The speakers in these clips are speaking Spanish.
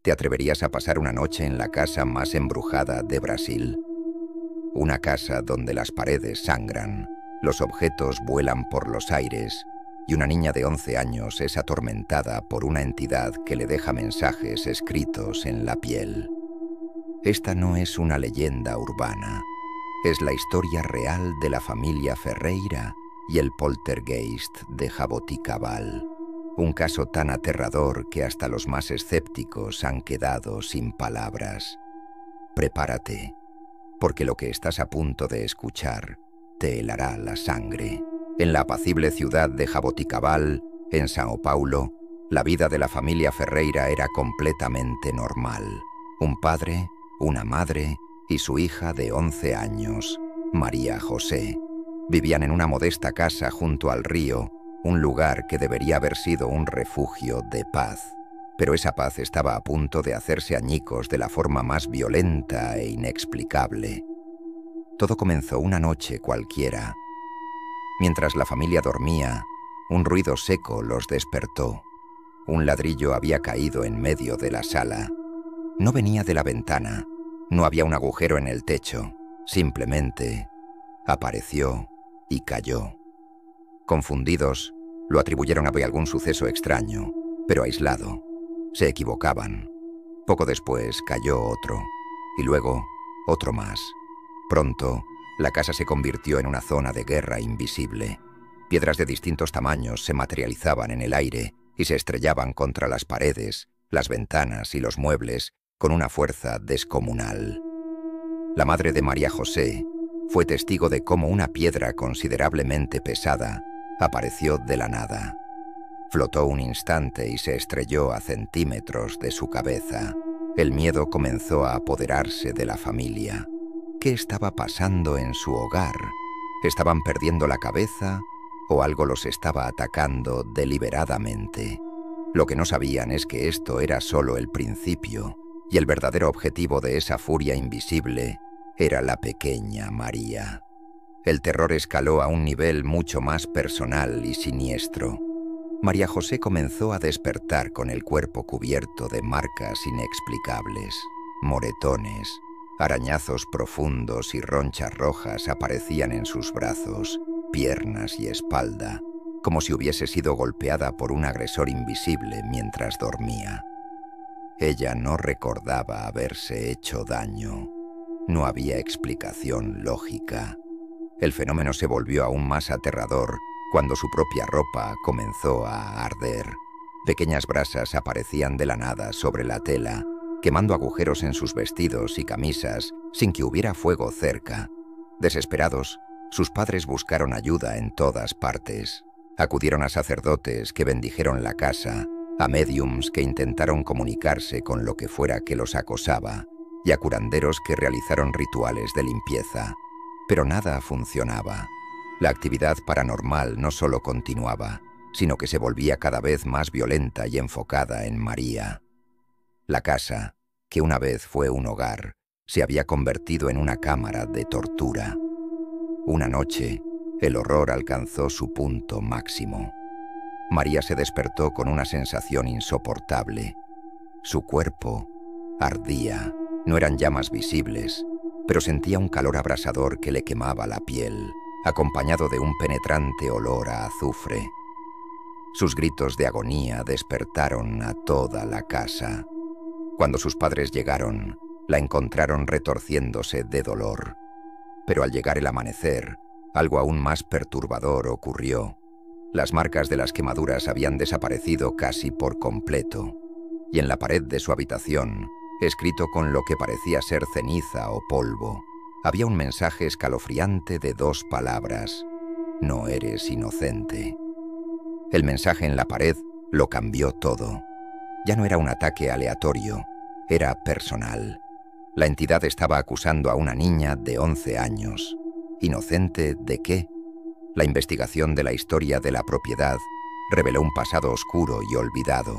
¿Te atreverías a pasar una noche en la casa más embrujada de Brasil? Una casa donde las paredes sangran, los objetos vuelan por los aires y una niña de 11 años es atormentada por una entidad que le deja mensajes escritos en la piel. Esta no es una leyenda urbana, es la historia real de la familia Ferreira y el poltergeist de Jaboticabal. Un caso tan aterrador que hasta los más escépticos han quedado sin palabras. Prepárate, porque lo que estás a punto de escuchar te helará la sangre. En la apacible ciudad de Jaboticabal, en São Paulo, la vida de la familia Ferreira era completamente normal. Un padre, una madre y su hija de 11 años, María José, vivían en una modesta casa junto al río, un lugar que debería haber sido un refugio de paz. Pero esa paz estaba a punto de hacerse añicos de la forma más violenta e inexplicable. Todo comenzó una noche cualquiera. Mientras la familia dormía, un ruido seco los despertó. Un ladrillo había caído en medio de la sala. No venía de la ventana, no había un agujero en el techo, simplemente apareció y cayó. Confundidos, lo atribuyeron a algún suceso extraño, pero aislado. Se equivocaban. Poco después cayó otro, y luego otro más. Pronto, la casa se convirtió en una zona de guerra invisible. Piedras de distintos tamaños se materializaban en el aire y se estrellaban contra las paredes, las ventanas y los muebles con una fuerza descomunal. La madre de María José fue testigo de cómo una piedra considerablemente pesada apareció de la nada. Flotó un instante y se estrelló a centímetros de su cabeza. El miedo comenzó a apoderarse de la familia. ¿Qué estaba pasando en su hogar? ¿Estaban perdiendo la cabeza o algo los estaba atacando deliberadamente? Lo que no sabían es que esto era solo el principio, y el verdadero objetivo de esa furia invisible era la pequeña María. El terror escaló a un nivel mucho más personal y siniestro. María José comenzó a despertar con el cuerpo cubierto de marcas inexplicables, moretones, arañazos profundos y ronchas rojas aparecían en sus brazos, piernas y espalda, como si hubiese sido golpeada por un agresor invisible mientras dormía. Ella no recordaba haberse hecho daño. No había explicación lógica. El fenómeno se volvió aún más aterrador cuando su propia ropa comenzó a arder. Pequeñas brasas aparecían de la nada sobre la tela, quemando agujeros en sus vestidos y camisas sin que hubiera fuego cerca. Desesperados, sus padres buscaron ayuda en todas partes. Acudieron a sacerdotes que bendijeron la casa, a médiums que intentaron comunicarse con lo que fuera que los acosaba, y a curanderos que realizaron rituales de limpieza. Pero nada funcionaba. La actividad paranormal no solo continuaba, sino que se volvía cada vez más violenta y enfocada en María. La casa, que una vez fue un hogar, se había convertido en una cámara de tortura. Una noche, el horror alcanzó su punto máximo. María se despertó con una sensación insoportable. Su cuerpo ardía. No eran llamas visibles, pero sentía un calor abrasador que le quemaba la piel, acompañado de un penetrante olor a azufre. Sus gritos de agonía despertaron a toda la casa. Cuando sus padres llegaron, la encontraron retorciéndose de dolor. Pero al llegar el amanecer, algo aún más perturbador ocurrió. Las marcas de las quemaduras habían desaparecido casi por completo, y en la pared de su habitación, escrito con lo que parecía ser ceniza o polvo, había un mensaje escalofriante de 2 palabras: no eres inocente. El mensaje en la pared lo cambió todo. Ya no era un ataque aleatorio, era personal. La entidad estaba acusando a una niña de 11 años. ¿Inocente de qué? La investigación de la historia de la propiedad reveló un pasado oscuro y olvidado.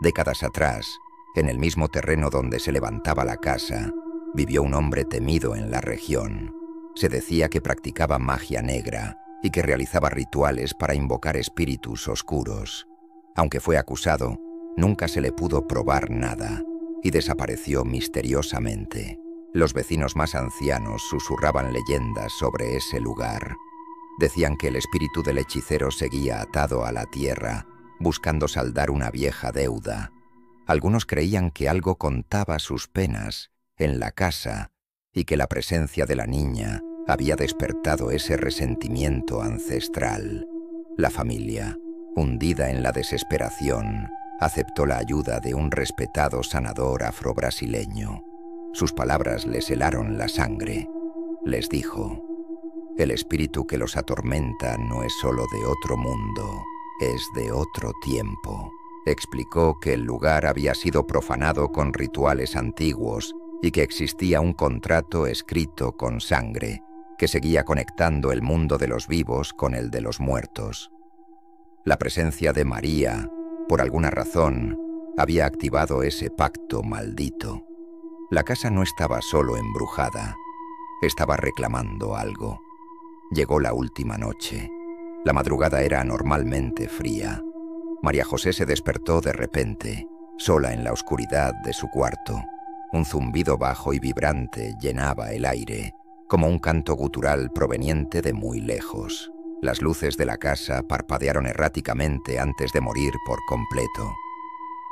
Décadas atrás, en el mismo terreno donde se levantaba la casa, vivió un hombre temido en la región. Se decía que practicaba magia negra y que realizaba rituales para invocar espíritus oscuros. Aunque fue acusado, nunca se le pudo probar nada. y desapareció misteriosamente. Los vecinos más ancianos susurraban leyendas sobre ese lugar. Decían que el espíritu del hechicero seguía atado a la tierra, buscando saldar una vieja deuda. Algunos creían que algo contaba sus penas en la casa y que la presencia de la niña había despertado ese resentimiento ancestral. La familia, hundida en la desesperación, aceptó la ayuda de un respetado sanador afrobrasileño. Sus palabras les helaron la sangre. Les dijo: «El espíritu que los atormenta no es solo de otro mundo, es de otro tiempo». Explicó que el lugar había sido profanado con rituales antiguos y que existía un contrato escrito con sangre que seguía conectando el mundo de los vivos con el de los muertos. La presencia de María, por alguna razón, había activado ese pacto maldito. La casa no estaba solo embrujada, estaba reclamando algo. Llegó la última noche. La madrugada era anormalmente fría. María José se despertó de repente, sola en la oscuridad de su cuarto. Un zumbido bajo y vibrante llenaba el aire, como un canto gutural proveniente de muy lejos. Las luces de la casa parpadearon erráticamente antes de morir por completo.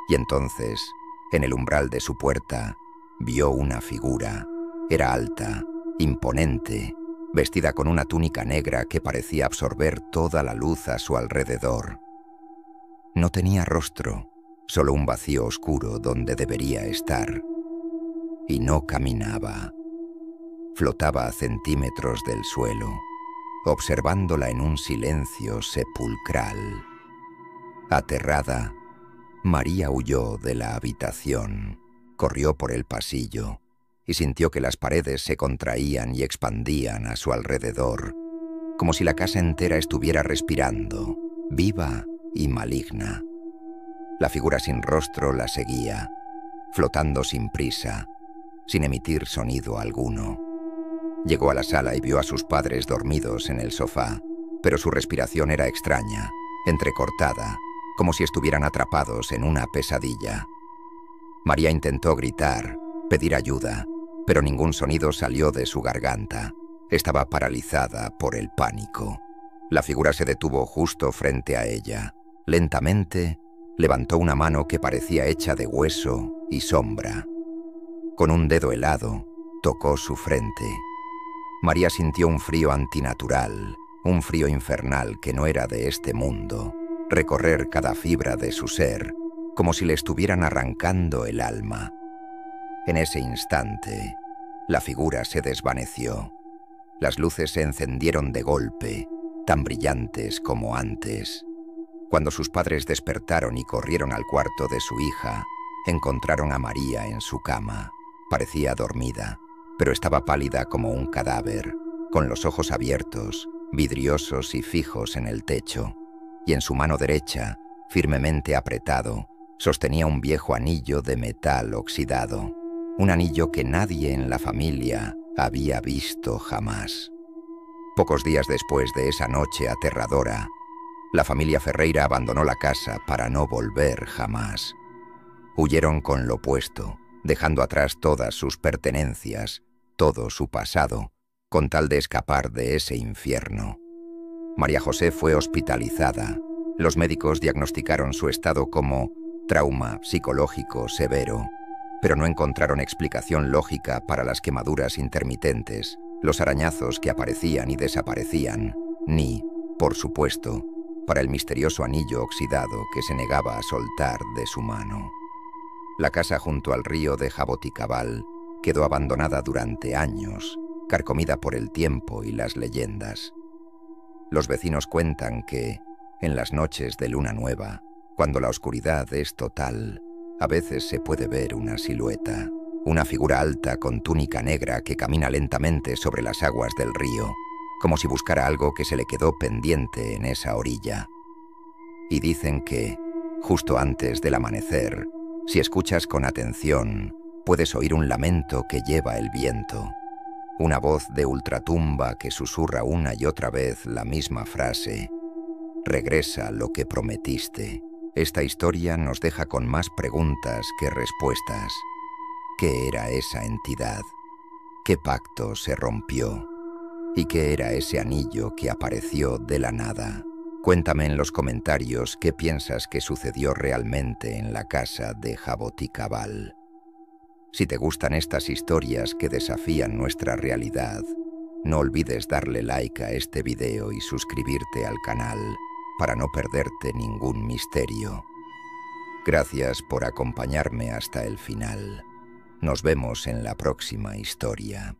Y entonces, en el umbral de su puerta, vio una figura. Era alta, imponente, vestida con una túnica negra que parecía absorber toda la luz a su alrededor. No tenía rostro, solo un vacío oscuro donde debería estar. Y no caminaba. Flotaba a centímetros del suelo, observándola en un silencio sepulcral. Aterrada, María huyó de la habitación, corrió por el pasillo y sintió que las paredes se contraían y expandían a su alrededor, como si la casa entera estuviera respirando, viva y maligna. La figura sin rostro la seguía, flotando sin prisa, sin emitir sonido alguno. Llegó a la sala y vio a sus padres dormidos en el sofá, pero su respiración era extraña, entrecortada, como si estuvieran atrapados en una pesadilla. María intentó gritar, pedir ayuda, pero ningún sonido salió de su garganta. Estaba paralizada por el pánico. La figura se detuvo justo frente a ella. Lentamente, levantó una mano que parecía hecha de hueso y sombra. Con un dedo helado, tocó su frente. María sintió un frío antinatural, un frío infernal que no era de este mundo, recorrer cada fibra de su ser, como si le estuvieran arrancando el alma. En ese instante, la figura se desvaneció. Las luces se encendieron de golpe, tan brillantes como antes. Cuando sus padres despertaron y corrieron al cuarto de su hija, encontraron a María en su cama. Parecía dormida, pero estaba pálida como un cadáver, con los ojos abiertos, vidriosos y fijos en el techo, y en su mano derecha, firmemente apretado, sostenía un viejo anillo de metal oxidado, un anillo que nadie en la familia había visto jamás. Pocos días después de esa noche aterradora, la familia Ferreira abandonó la casa para no volver jamás. Huyeron con lo puesto, dejando atrás todas sus pertenencias, todo su pasado, con tal de escapar de ese infierno. María José fue hospitalizada. Los médicos diagnosticaron su estado como trauma psicológico severo, pero no encontraron explicación lógica para las quemaduras intermitentes, los arañazos que aparecían y desaparecían, ni, por supuesto, para el misterioso anillo oxidado que se negaba a soltar de su mano. La casa junto al río de Jaboticabal quedó abandonada durante años, carcomida por el tiempo y las leyendas. Los vecinos cuentan que, en las noches de luna nueva, cuando la oscuridad es total, a veces se puede ver una silueta, una figura alta con túnica negra que camina lentamente sobre las aguas del río, como si buscara algo que se le quedó pendiente en esa orilla. Y dicen que, justo antes del amanecer, si escuchas con atención, puedes oír un lamento que lleva el viento, una voz de ultratumba que susurra una y otra vez la misma frase: «Regresa lo que prometiste». Esta historia nos deja con más preguntas que respuestas. ¿Qué era esa entidad? ¿Qué pacto se rompió? ¿Y qué era ese anillo que apareció de la nada? Cuéntame en los comentarios qué piensas que sucedió realmente en la casa de Jaboticabal. Si te gustan estas historias que desafían nuestra realidad, no olvides darle like a este video y suscribirte al canal para no perderte ningún misterio. Gracias por acompañarme hasta el final. Nos vemos en la próxima historia.